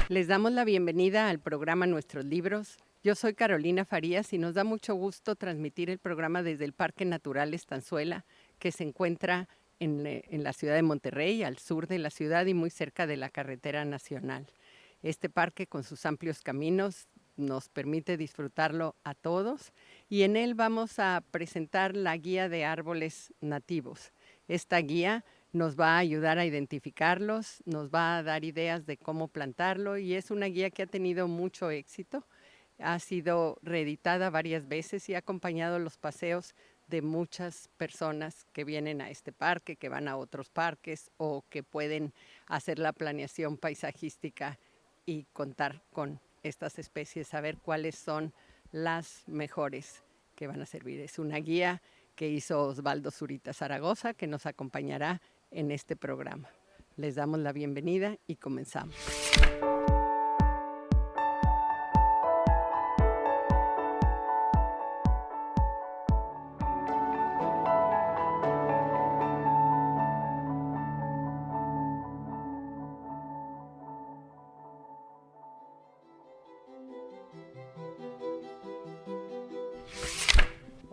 Les damos la bienvenida al programa Nuestros Libros. Yo soy Carolina Farías y nos da mucho gusto transmitir el programa desde el Parque Natural Estanzuela, que se encuentra en la ciudad de Monterrey, al sur de la ciudad y muy cerca de la carretera nacional. Este parque, con sus amplios caminos, nos permite disfrutarlo a todos y en él vamos a presentar la guía de árboles nativos. Esta guía nos va a ayudar a identificarlos, nos va a dar ideas de cómo plantarlo y es una guía que ha tenido mucho éxito. Ha sido reeditada varias veces y ha acompañado los paseos de muchas personas que vienen a este parque, que van a otros parques o que pueden hacer la planeación paisajística y contar con estas especies, saber cuáles son las mejores que van a servir. Es una guía que hizo Osvaldo Zurita Zaragoza, que nos acompañará en este programa. Les damos la bienvenida y comenzamos.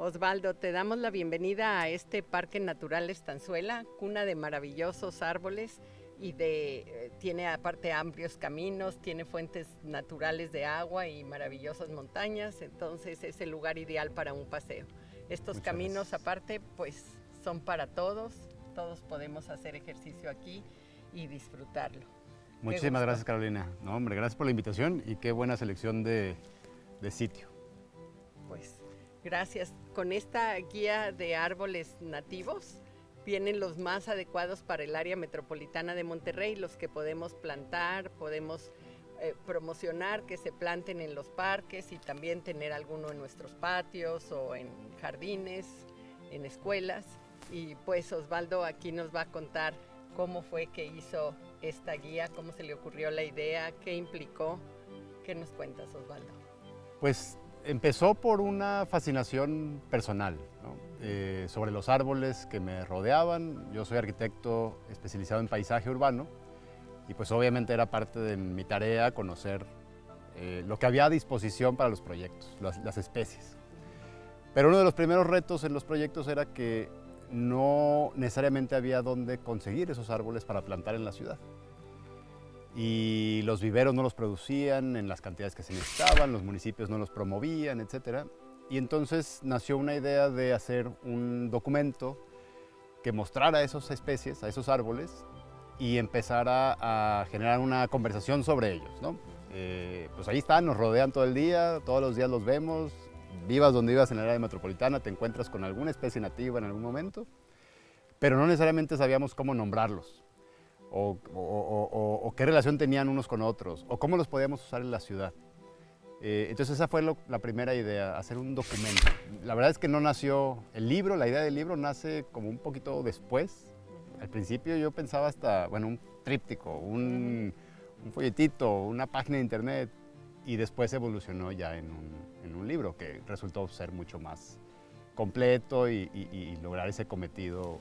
Osvaldo, te damos la bienvenida a este Parque Natural Estanzuela, cuna de maravillosos árboles y tiene aparte amplios caminos, tiene fuentes naturales de agua y maravillosas montañas, entonces es el lugar ideal para un paseo. Estos Muchas caminos gracias. aparte pues son para todos podemos hacer ejercicio aquí y disfrutarlo. Muchísimas gracias, Carolina. No, hombre, gracias por la invitación y qué buena selección de sitio. Pues gracias. Con esta guía de árboles nativos vienen los más adecuados para el área metropolitana de Monterrey, los que podemos plantar, podemos promocionar que se planten en los parques y también tener alguno en nuestros patios o en jardines, en escuelas. Y pues Osvaldo aquí nos va a contar cómo fue que hizo esta guía, cómo se le ocurrió la idea, qué implicó. ¿Qué nos cuentas, Osvaldo? Pues empezó por una fascinación personal, ¿no? Sobre los árboles que me rodeaban. Yo soy arquitecto especializado en paisaje urbano y pues obviamente era parte de mi tarea conocer lo que había a disposición para los proyectos, las especies. Pero uno de los primeros retos en los proyectos era que no necesariamente había dónde conseguir esos árboles para plantar en la ciudad. Y los viveros no los producían en las cantidades que se necesitaban, los municipios no los promovían, etc. Y entonces nació una idea de hacer un documento que mostrara esas especies, a esos árboles, y empezara a generar una conversación sobre ellos, ¿no? Pues ahí están, nos rodean todo el día, todos los días los vemos, vivas donde vivas en el área metropolitana, te encuentras con alguna especie nativa en algún momento, pero no necesariamente sabíamos cómo nombrarlos. O qué relación tenían unos con otros, o cómo los podíamos usar en la ciudad. Entonces esa fue la primera idea, hacer un documento. La verdad es que no nació el libro, la idea del libro nace como un poquito después. Al principio yo pensaba hasta, bueno, un tríptico, un folletito, una página de internet, y después evolucionó ya en un libro que resultó ser mucho más completo y lograr ese cometido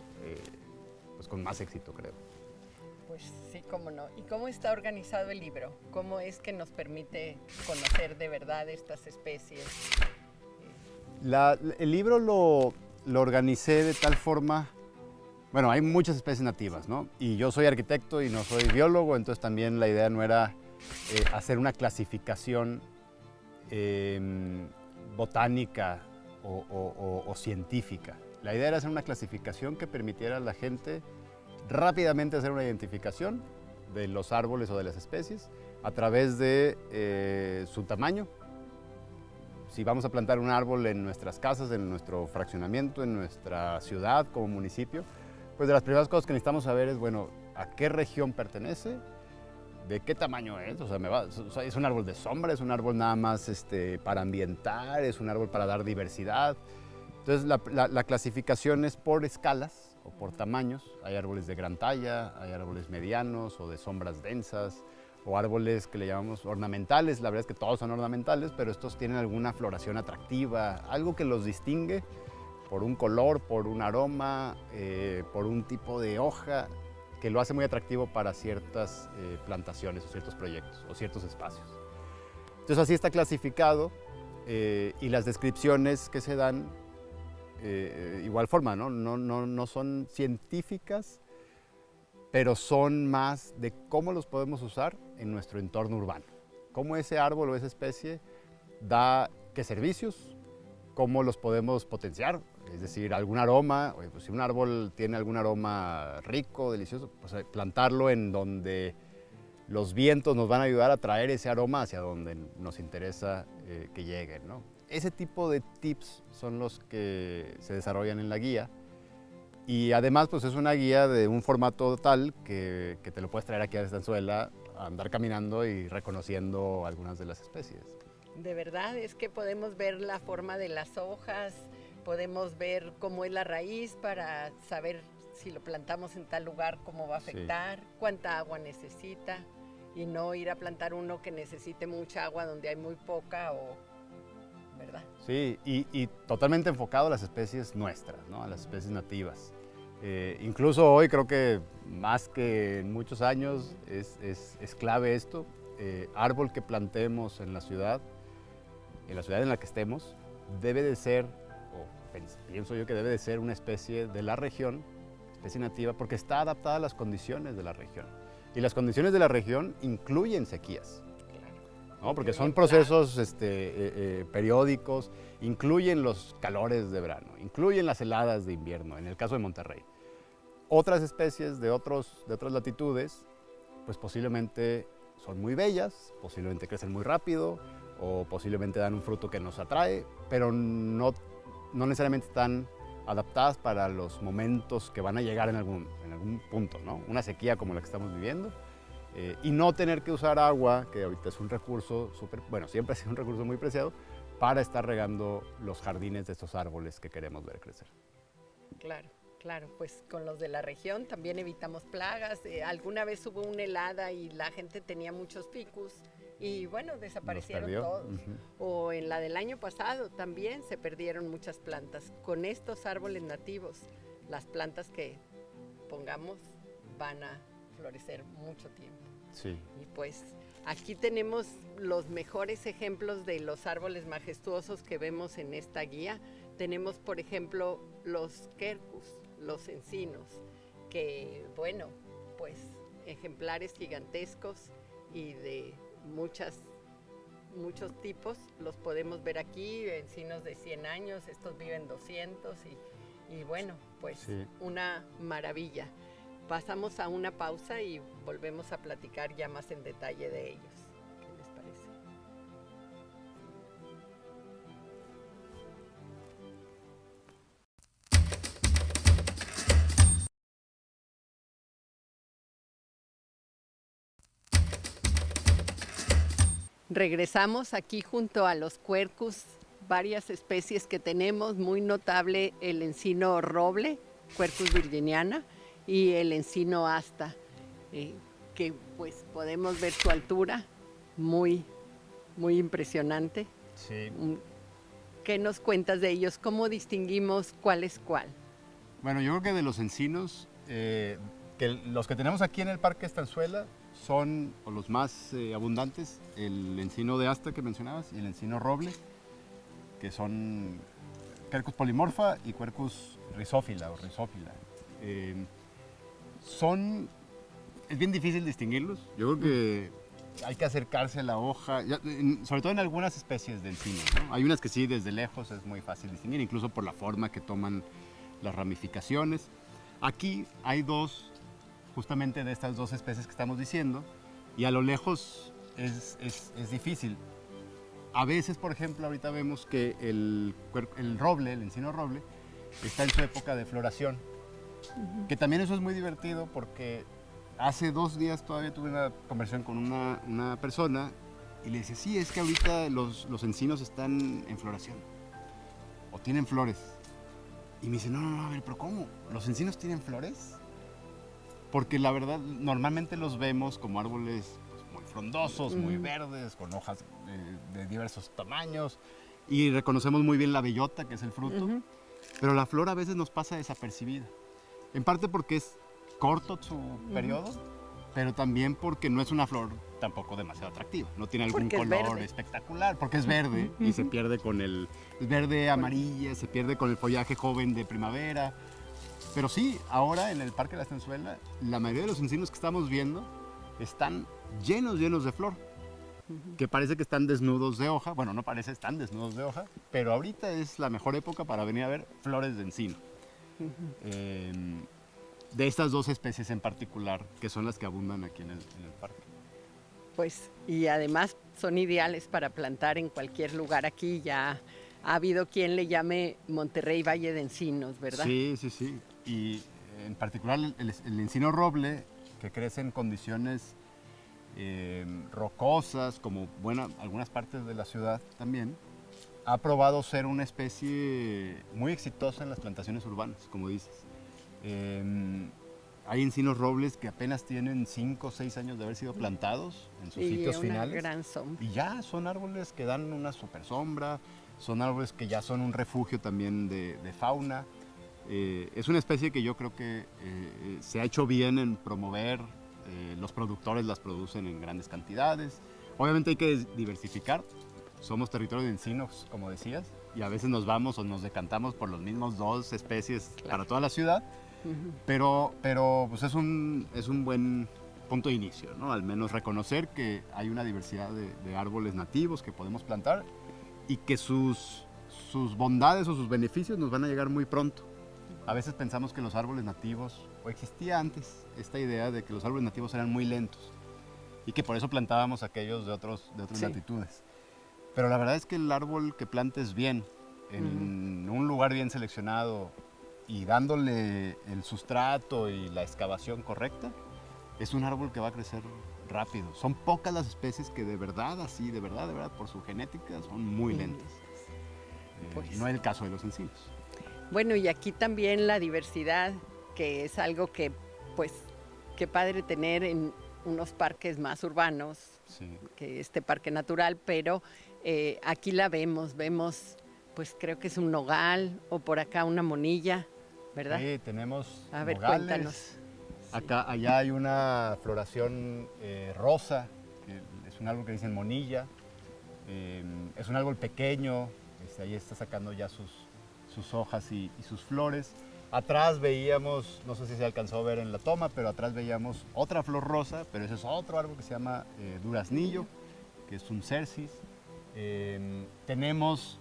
pues con más éxito, creo. Pues sí, cómo no. ¿Y cómo está organizado el libro? ¿Cómo es que nos permite conocer de verdad estas especies? El libro lo organicé de tal forma, bueno, hay muchas especies nativas, ¿no? Y yo soy arquitecto y no soy biólogo, entonces también la idea no era hacer una clasificación botánica o científica. La idea era hacer una clasificación que permitiera a la gente rápidamente hacer una identificación de los árboles o de las especies a través de su tamaño. Si vamos a plantar un árbol en nuestras casas, en nuestro fraccionamiento, en nuestra ciudad como municipio, pues de las primeras cosas que necesitamos saber es, bueno, a qué región pertenece, de qué tamaño es, o sea, es un árbol de sombra, es un árbol nada más para ambientar, es un árbol para dar diversidad. Entonces la clasificación es por escalas o por tamaños. Hay árboles de gran talla, hay árboles medianos o de sombras densas, o árboles que le llamamos ornamentales. La verdad es que todos son ornamentales, pero estos tienen alguna floración atractiva, algo que los distingue por un color, por un aroma, por un tipo de hoja. que lo hace muy atractivo para ciertas plantaciones o ciertos proyectos o ciertos espacios. Entonces así está clasificado y las descripciones que se dan igual forma, ¿no? No son científicas, pero son más de cómo los podemos usar en nuestro entorno urbano. Cómo ese árbol o esa especie da qué servicios, cómo los podemos potenciar, es decir, algún aroma. Pues si un árbol tiene algún aroma rico, delicioso, pues plantarlo en donde los vientos nos van a ayudar a traer ese aroma hacia donde nos interesa que llegue, ¿no? Ese tipo de tips son los que se desarrollan en la guía. Y además, pues es una guía de un formato tal que te lo puedes traer aquí a Estanzuela, a andar caminando y reconociendo algunas de las especies. De verdad, es que podemos ver la forma de las hojas, podemos ver cómo es la raíz para saber si lo plantamos en tal lugar, cómo va a afectar, sí, cuánta agua necesita, y no ir a plantar uno que necesite mucha agua donde hay muy poca, ¿verdad? Sí, y totalmente enfocado a las especies nuestras, ¿no? A las especies nativas. Incluso hoy creo que más que en muchos años es clave esto. Árbol que plantemos en la ciudad en la que estemos, debe de ser, o pienso yo que debe de ser una especie de la región, especie nativa, porque está adaptada a las condiciones de la región. Y las condiciones de la región incluyen sequías, ¿no? Porque son procesos periódicos, incluyen los calores de verano, incluyen las heladas de invierno, en el caso de Monterrey. Otras especies de otras latitudes, pues posiblemente son muy bellas, posiblemente crecen muy rápido, o posiblemente dan un fruto que nos atrae, pero no necesariamente están adaptadas para los momentos que van a llegar en algún punto, ¿no? Una sequía como la que estamos viviendo, y no tener que usar agua, que ahorita es un recurso siempre ha sido un recurso muy preciado, para estar regando los jardines de estos árboles que queremos ver crecer. Claro, pues con los de la región también evitamos plagas. Alguna vez hubo una helada y la gente tenía muchos ficus y bueno, desaparecieron todos. Uh-huh. O en la del año pasado también se perdieron muchas plantas. Con estos árboles nativos, las plantas que pongamos van a florecer mucho tiempo. Sí. Y pues aquí tenemos los mejores ejemplos de los árboles majestuosos que vemos en esta guía. Tenemos, por ejemplo, los quercus, los encinos, que, bueno, pues ejemplares gigantescos y de muchos tipos, los podemos ver aquí, encinos de 100 años, estos viven 200 y bueno, pues sí, una maravilla. Pasamos a una pausa y volvemos a platicar ya más en detalle de ellos. ¿Qué les parece? Regresamos aquí junto a los quercus, varias especies que tenemos, muy notable el encino roble, Quercus virginiana, y el encino asta, que pues podemos ver su altura, muy impresionante. Sí. ¿Qué nos cuentas de ellos? ¿Cómo distinguimos cuál es cuál? Bueno, yo creo que de los encinos, que los que tenemos aquí en el Parque Estanzuela son los más abundantes, el encino de asta que mencionabas y el encino roble, que son Quercus polymorpha y Quercus rhizophylla o rhizophylla. Es bien difícil distinguirlos. Yo creo que hay que acercarse a la hoja, sobre todo en algunas especies de encino, ¿no? Hay unas que sí, desde lejos es muy fácil distinguir, incluso por la forma que toman las ramificaciones. Aquí hay dos, justamente de estas dos especies que estamos diciendo, y a lo lejos es difícil. A veces, por ejemplo, ahorita vemos que el roble, el encino roble, está en su época de floración. Uh-huh. Que también eso es muy divertido porque hace 2 días todavía tuve una conversación con una persona y le decía, sí, es que ahorita los encinos están en floración o tienen flores. Y me dice, no, a ver, pero ¿cómo? ¿Los encinos tienen flores? Porque la verdad, normalmente los vemos como árboles muy frondosos, muy verdes, con hojas de diversos tamaños, y reconocemos muy bien la bellota, que es el fruto, pero la flor a veces nos pasa desapercibida. En parte porque es corto su periodo, pero también porque no es una flor tampoco demasiado atractiva. No tiene algún color espectacular, porque es verde y se pierde con el verde amarilla, se pierde con el follaje joven de primavera. Pero sí, ahora en el Parque de la Estanzuela, la mayoría de los encinos que estamos viendo están llenos de flor, que parece que están desnudos de hoja. Bueno, no parece, están desnudos de hoja, pero ahorita es la mejor época para venir a ver flores de encino. De estas dos especies en particular, que son las que abundan aquí en el parque. Pues, y además son ideales para plantar en cualquier lugar. Aquí ya ha habido quien le llame Monterrey Valle de Encinos, ¿verdad? Sí, sí, sí. Y en particular el encino roble, que crece en condiciones rocosas, como algunas partes de la ciudad también, ha probado ser una especie muy exitosa en las plantaciones urbanas, como dices. Hay encinos robles que apenas tienen 5 o 6 años de haber sido plantados en sus sitios finales. Gran sombra. Y ya son árboles que dan una super sombra, son árboles que ya son un refugio también de fauna. Es una especie que yo creo que se ha hecho bien en promover. Los productores las producen en grandes cantidades. Obviamente hay que diversificar. Somos territorio de encinos, como decías, y a veces nos vamos o nos decantamos por los mismos 2 especies para toda la ciudad. Pero pues es un buen punto de inicio, ¿no? Al menos reconocer que hay una diversidad de árboles nativos que podemos plantar y que sus bondades o sus beneficios nos van a llegar muy pronto. A veces pensamos que los árboles nativos, o existía antes esta idea de que los árboles nativos eran muy lentos y que por eso plantábamos aquellos de otras latitudes. Pero la verdad es que el árbol que plantes bien, en un lugar bien seleccionado, y dándole el sustrato y la excavación correcta, es un árbol que va a crecer rápido. Son pocas las especies que de verdad, por su genética, son muy lentas. No es el caso de los encinos. Bueno, y aquí también la diversidad, que es algo que, pues, qué padre tener en unos parques más urbanos, que este parque natural, pero aquí la vemos, pues creo que es un nogal, o por acá una monilla, ¿verdad? Sí, tenemos a ver, nogales. Cuéntanos. Allá hay una floración rosa, que es un árbol que dicen monilla. Es un árbol pequeño, ahí está sacando ya sus hojas y sus flores. Atrás veíamos, no sé si se alcanzó a ver en la toma, pero atrás veíamos otra flor rosa, pero ese es otro árbol que se llama duraznillo, que es un cercis. Tenemos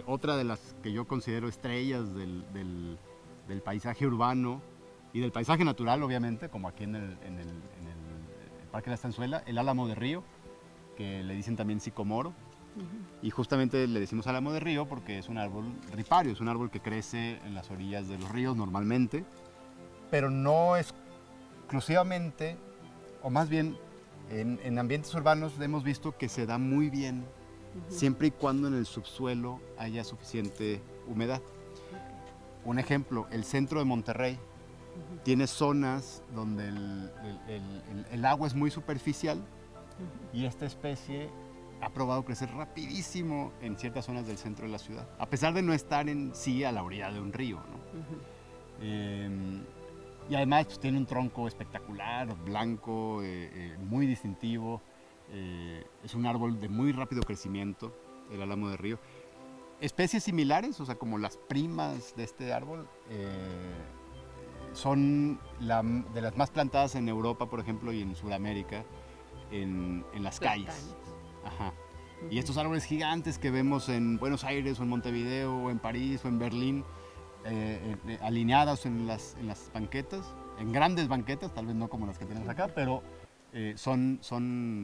otra de las que yo considero estrellas del paisaje urbano y del paisaje natural, obviamente, como aquí en el Parque de la Estanzuela, el álamo de río, que le dicen también sicomoro. Y justamente le decimos álamo de río porque es un árbol ripario, es un árbol que crece en las orillas de los ríos normalmente, pero no exclusivamente, o más bien en ambientes urbanos hemos visto que se da muy bien siempre y cuando en el subsuelo haya suficiente humedad. Un ejemplo, el centro de Monterrey tiene zonas donde el agua es muy superficial y esta especie ha probado crecer rapidísimo en ciertas zonas del centro de la ciudad, a pesar de no estar en sí a la orilla de un río, ¿no? Y además pues, tiene un tronco espectacular, blanco, muy distintivo. Es un árbol de muy rápido crecimiento, el álamo de río. Especies similares, o sea, como las primas de este árbol, son de las más plantadas en Europa, por ejemplo, y en Sudamérica, en las calles. Ajá. Y estos árboles gigantes que vemos en Buenos Aires, o en Montevideo, o en París, o en Berlín, alineados en las banquetas, en grandes banquetas, tal vez no como las que tenemos acá, pero son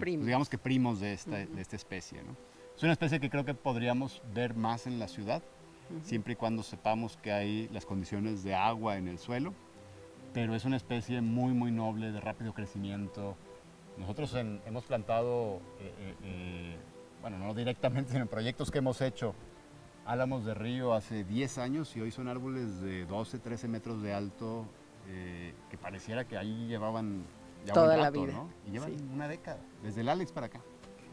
digamos que primos de esta especie, ¿no? Es una especie que creo que podríamos ver más en la ciudad, siempre y cuando sepamos que hay las condiciones de agua en el suelo, pero es una especie muy, muy noble, de rápido crecimiento. Nosotros hemos plantado, bueno, no directamente, sino en proyectos que hemos hecho, álamos de río hace 10 años y hoy son árboles de 12, 13 metros de alto, que pareciera que ahí llevaban ya toda un rato, la vida, ¿no? Y llevan una década, desde el Alex para acá.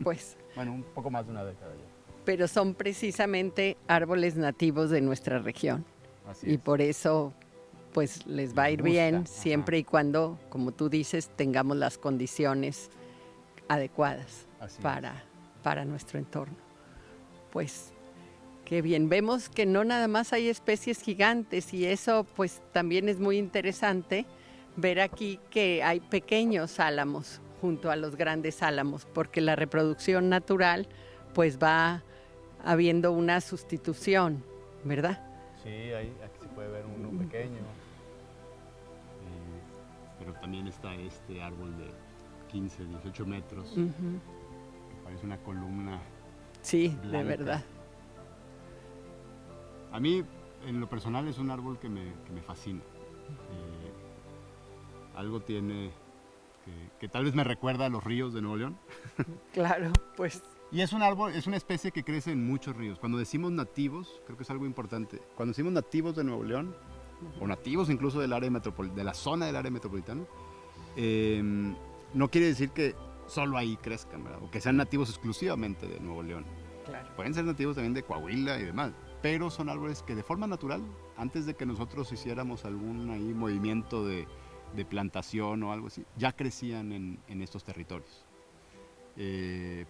Pues. Bueno, un poco más de una década ya. Pero son precisamente árboles nativos de nuestra región. Así y es. por eso pues les va a Les ir gusta, bien ajá. siempre y cuando, como tú dices, tengamos las condiciones adecuadas Así para nuestro entorno. Pues qué bien, vemos que no nada más hay especies gigantes y eso pues también es muy interesante ver aquí que hay pequeños álamos junto a los grandes álamos, porque la reproducción natural pues va habiendo una sustitución, ¿verdad? Sí, aquí se puede ver uno pequeño. Pero también está este árbol de 15, 18 metros, que parece una columna Sí, blanca. de verdad. A mí, en lo personal, es un árbol que me fascina. Algo tiene que tal vez me recuerda a los ríos de Nuevo León. Claro, pues Y es un árbol, es una especie que crece en muchos ríos. Cuando decimos nativos, creo que es algo importante. Cuando decimos nativos de Nuevo León, o nativos incluso del área de la zona del área metropolitana, no quiere decir que solo ahí crezcan, ¿verdad? O que sean nativos exclusivamente de Nuevo León. claro. Pueden ser nativos también de Coahuila y demás, pero son árboles que de forma natural, antes de que nosotros hiciéramos algún ahí movimiento de plantación o algo así, ya crecían en estos territorios.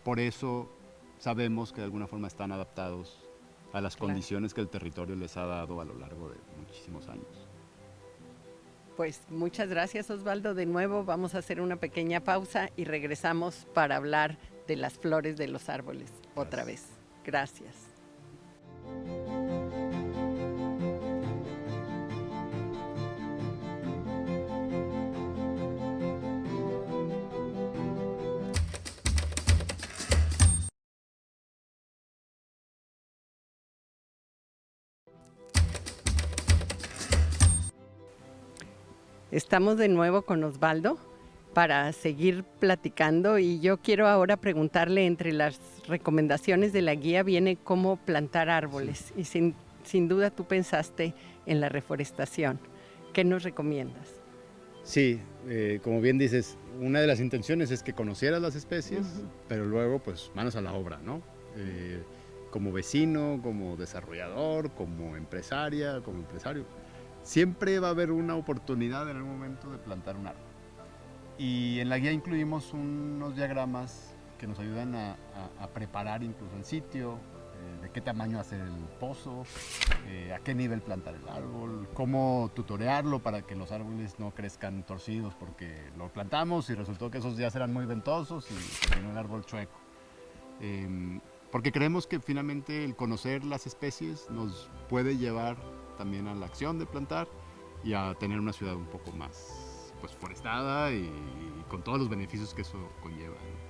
Por eso sabemos que de alguna forma están adaptados a las condiciones que el territorio les ha dado a lo largo de muchísimos años. Pues muchas gracias, Osvaldo. De nuevo vamos a hacer una pequeña pausa y regresamos para hablar de las flores de los árboles otra vez. Gracias. Estamos de nuevo con Osvaldo para seguir platicando y yo quiero ahora preguntarle, entre las recomendaciones de la guía viene cómo plantar árboles y sin duda tú pensaste en la reforestación. ¿Qué nos recomiendas? Sí, como bien dices, una de las intenciones es que conocieras las especies, pero luego pues manos a la obra, ¿no? Como vecino, como desarrollador, como empresaria, como empresario, siempre va a haber una oportunidad en algún momento de plantar un árbol. Y en la guía incluimos unos diagramas que nos ayudan a preparar incluso el sitio, de qué tamaño hacer el pozo, a qué nivel plantar el árbol, cómo tutorearlo para que los árboles no crezcan torcidos porque lo plantamos y resultó que esos días eran muy ventosos y terminó el árbol chueco. Porque creemos que finalmente el conocer las especies nos puede llevar también a la acción de plantar y a tener una ciudad un poco más pues forestada y con todos los beneficios que eso conlleva, ¿no?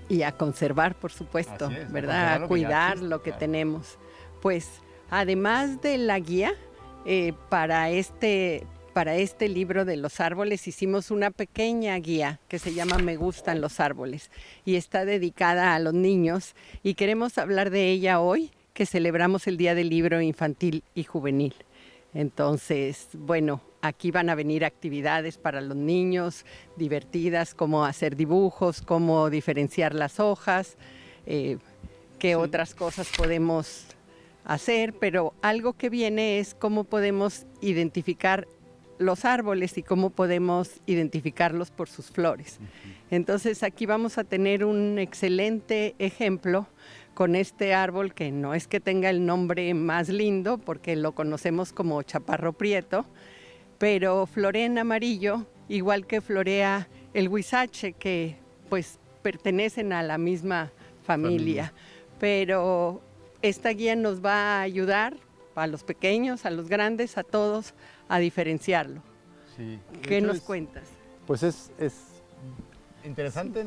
Y a conservar, por supuesto, Así es, ¿verdad? A cuidar lo que claro. tenemos. Pues además de la guía, para este libro de los árboles hicimos una pequeña guía que se llama Me gustan los árboles y está dedicada a los niños y queremos hablar de ella hoy, que celebramos el Día del Libro Infantil y Juvenil. Entonces, bueno, aquí van a venir actividades para los niños divertidas, como hacer dibujos, cómo diferenciar las hojas, qué otras cosas podemos hacer, pero algo que viene es cómo podemos identificar los árboles y cómo podemos identificarlos por sus flores. Entonces aquí vamos a tener un excelente ejemplo con este árbol que no es que tenga el nombre más lindo porque lo conocemos como chaparro prieto, pero florea en amarillo, igual que florea el huizache, que pues pertenecen a la misma familia. Pero esta guía nos va a ayudar a los pequeños, a los grandes, a todos, a diferenciarlo. Sí. ¿Qué nos cuentas? Pues es interesante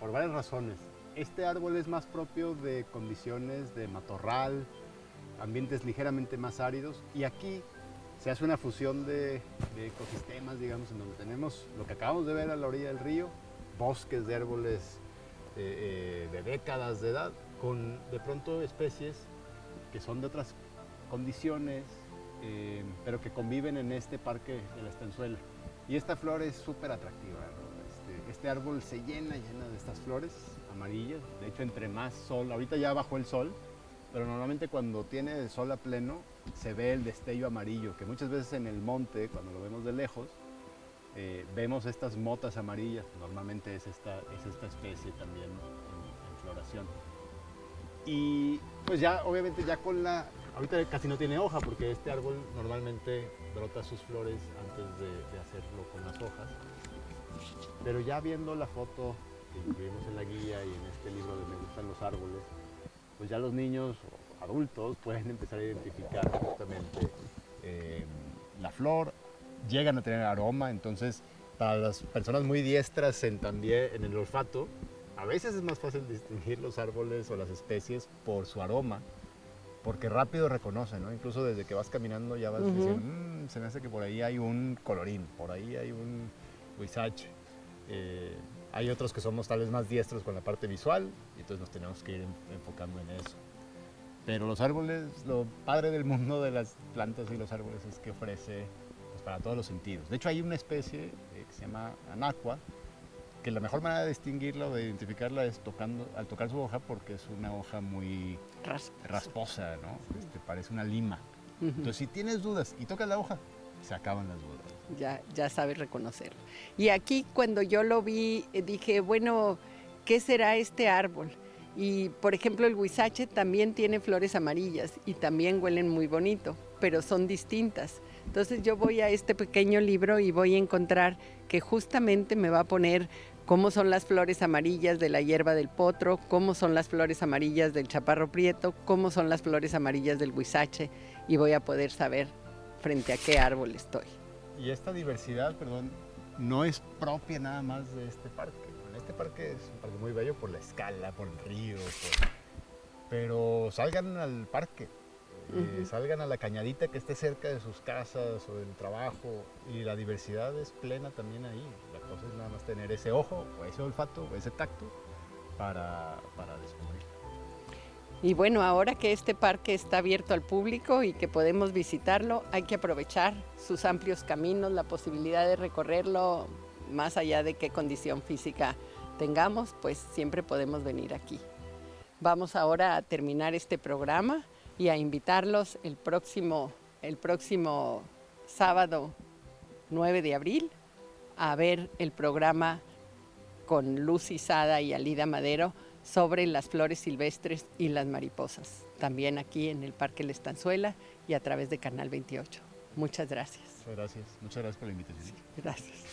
por varias razones. Este árbol es más propio de condiciones de matorral, ambientes ligeramente más áridos, y aquí se hace una fusión de ecosistemas, digamos, en donde tenemos lo que acabamos de ver a la orilla del río, bosques de árboles de décadas de edad, con de pronto especies que son de otras condiciones, pero que conviven en este parque de la Estanzuela. Y esta flor es súper atractiva, ¿no? Este árbol se llena de estas flores amarillas. De hecho, entre más sol, ahorita ya bajó el sol, pero normalmente cuando tiene el sol a pleno se ve el destello amarillo, que muchas veces en el monte, cuando lo vemos de lejos, vemos estas motas amarillas, normalmente es esta especie también en floración. Y pues ya, obviamente ya ahorita casi no tiene hoja porque este árbol normalmente brota sus flores antes de hacerlo con las hojas. Pero ya viendo la foto que incluimos en la guía y en este libro de Me gustan los árboles, pues ya los niños o adultos pueden empezar a identificar justamente la flor, llegan a tener aroma, entonces para las personas muy diestras también en el olfato, a veces es más fácil distinguir los árboles o las especies por su aroma, porque rápido reconocen, ¿no? Incluso desde que vas caminando ya vas diciendo, se me hace que por ahí hay un colorín, por ahí hay un huizache. Hay otros que somos tal vez más diestros con la parte visual y entonces nos tenemos que ir enfocando en eso. Pero los árboles, lo padre del mundo de las plantas y los árboles es que ofrece pues, para todos los sentidos. De hecho hay una especie que se llama anacua, que la mejor manera de distinguirla o de identificarla es al tocar su hoja, porque es una hoja muy rasposa, ¿no? Parece una lima. Entonces si tienes dudas y tocas la hoja, se acaban las dudas. Ya sabes reconocerlo. Y aquí cuando yo lo vi, dije, bueno, ¿qué será este árbol? Y por ejemplo el huizache también tiene flores amarillas y también huelen muy bonito, pero son distintas. Entonces yo voy a este pequeño libro y voy a encontrar que justamente me va a poner cómo son las flores amarillas de la hierba del potro, cómo son las flores amarillas del chaparro prieto, cómo son las flores amarillas del huizache, y voy a poder saber frente a qué árbol estoy. Y esta diversidad, no es propia nada más de este parque. Este parque es un parque muy bello por la escala, por el río, pero salgan al parque, salgan a la cañadita que esté cerca de sus casas o del trabajo, y la diversidad es plena también ahí. La cosa es nada más tener ese ojo o ese olfato o ese tacto para descubrir. Y bueno, ahora que este parque está abierto al público y que podemos visitarlo, hay que aprovechar sus amplios caminos, la posibilidad de recorrerlo más allá de qué condición física tengamos, pues siempre podemos venir aquí. Vamos ahora a terminar este programa y a invitarlos el próximo sábado 9 de abril a ver el programa con Lucy Sada y Alida Madero sobre las flores silvestres y las mariposas, también aquí en el Parque La Estanzuela y a través de Canal 28. Muchas gracias. Muchas gracias por la invitación. Sí, gracias.